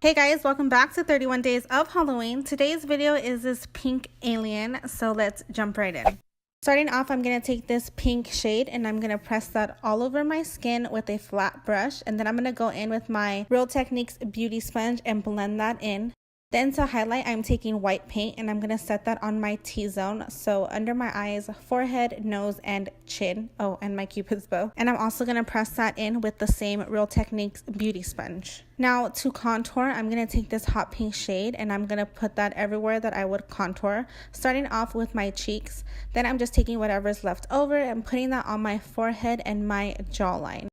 Hey guys, welcome back to 31 Days of Halloween. Today's video is this pink alien, so let's jump right in. Starting off, I'm going to take this pink shade and I'm going to press that all over my skin with a flat brush. And then I'm going to go in with my Real Techniques beauty sponge and blend that in. Then to highlight, I'm taking white paint and I'm going to set that on my T-zone. So under my eyes, forehead, nose, and chin. Oh, and my Cupid's bow. And I'm also going to press that in with the same Real Techniques beauty sponge. Now to contour, I'm going to take this hot pink shade and I'm going to put that everywhere that I would contour. Starting off with my cheeks. Then I'm just taking whatever's left over and putting that on my forehead and my jawline.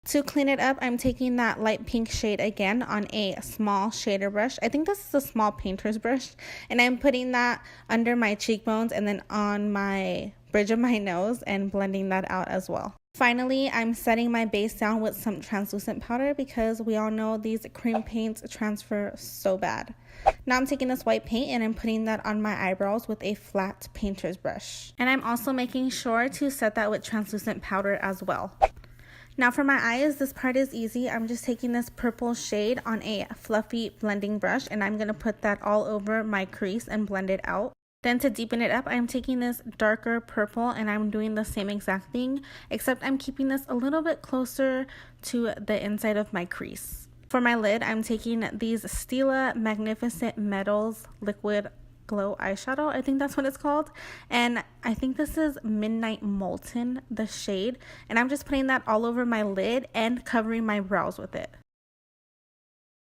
To clean it up, I'm taking that light pink shade again on a small shader brush. I think this is a small painter's brush. And I'm putting that under my cheekbones and then on my bridge of my nose and blending that out as well. Finally, I'm setting my base down with some translucent powder because we all know these cream paints transfer so bad. Now I'm taking this white paint and I'm putting that on my eyebrows with a flat painter's brush. And I'm also making sure to set that with translucent powder as well. Now for my eyes, this part is easy. I'm just taking this purple shade on a fluffy blending brush and I'm going to put that all over my crease and blend it out. Then to deepen it up, I'm taking this darker purple and I'm doing the same exact thing, except I'm keeping this a little bit closer to the inside of my crease. For my lid, I'm taking these Stila Magnificent Metals Liquid Glow eyeshadow, I think that's what it's called, and I think this is Midnight Molten, the shade, and I'm just putting that all over my lid and covering my brows with it.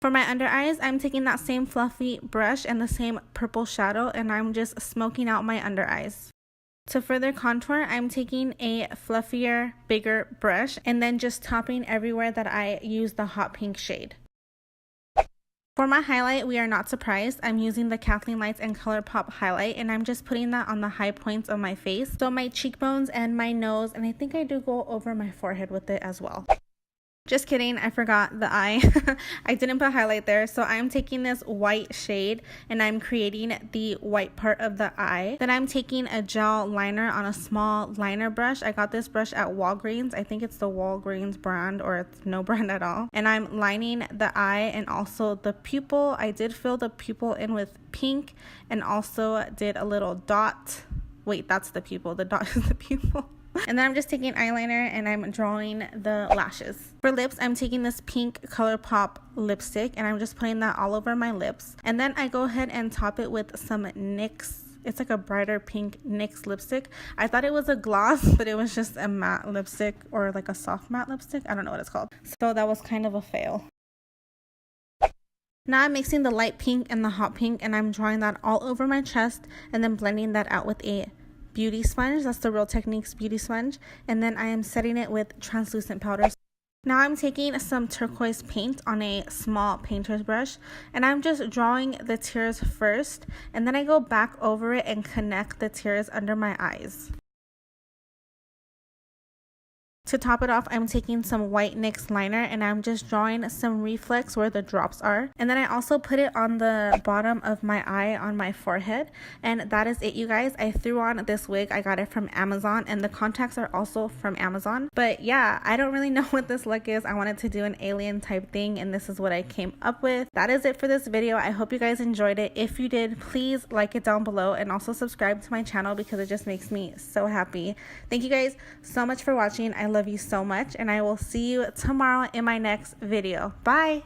For my under eyes, I'm taking that same fluffy brush and the same purple shadow and I'm just smoking out my under eyes. To further contour, I'm taking a fluffier, bigger brush and then just topping everywhere that I use the hot pink shade. For my highlight, we are not surprised. I'm using the Kathleen Lights and ColourPop highlight and I'm just putting that on the high points of my face. So my cheekbones and my nose, and I think I do go over my forehead with it as well. Just kidding, I forgot the eye. I didn't put highlight there. So I'm taking this white shade and I'm creating the white part of the eye. Then I'm taking a gel liner on a small liner brush. I got this brush at Walgreens. I think it's the Walgreens brand or it's no brand at all. And I'm lining the eye and also the pupil. I did fill the pupil in with pink and also did a little dot. Wait, that's the pupil. The dot is the pupil. And then I'm just taking eyeliner and I'm drawing the lashes. For lips, I'm taking this pink ColourPop lipstick and I'm just putting that all over my lips. And then I go ahead and top it with some NYX. It's like a brighter pink NYX lipstick. I thought it was a gloss, but it was just a matte lipstick or like a soft matte lipstick. I don't know what it's called. So that was kind of a fail. Now I'm mixing the light pink and the hot pink and I'm drawing that all over my chest and then blending that out with a beauty sponge. That's the Real Techniques beauty sponge, and then I am setting it with translucent powder. Now I'm taking some turquoise paint on a small painter's brush and I'm just drawing the tears first and then I go back over it and connect the tears under my eyes. To top it off, I'm taking some white NYX liner and I'm just drawing some reflex where the drops are. And then I also put it on the bottom of my eye on my forehead. And that is it, you guys. I threw on this wig. I got it from Amazon and the contacts are also from Amazon. But yeah, I don't really know what this look is. I wanted to do an alien type thing and this is what I came up with. That is it for this video. I hope you guys enjoyed it. If you did, please like it down below and also subscribe to my channel because it just makes me so happy. Thank you guys so much for watching. I love you so much and I will see you tomorrow in my next video. Bye.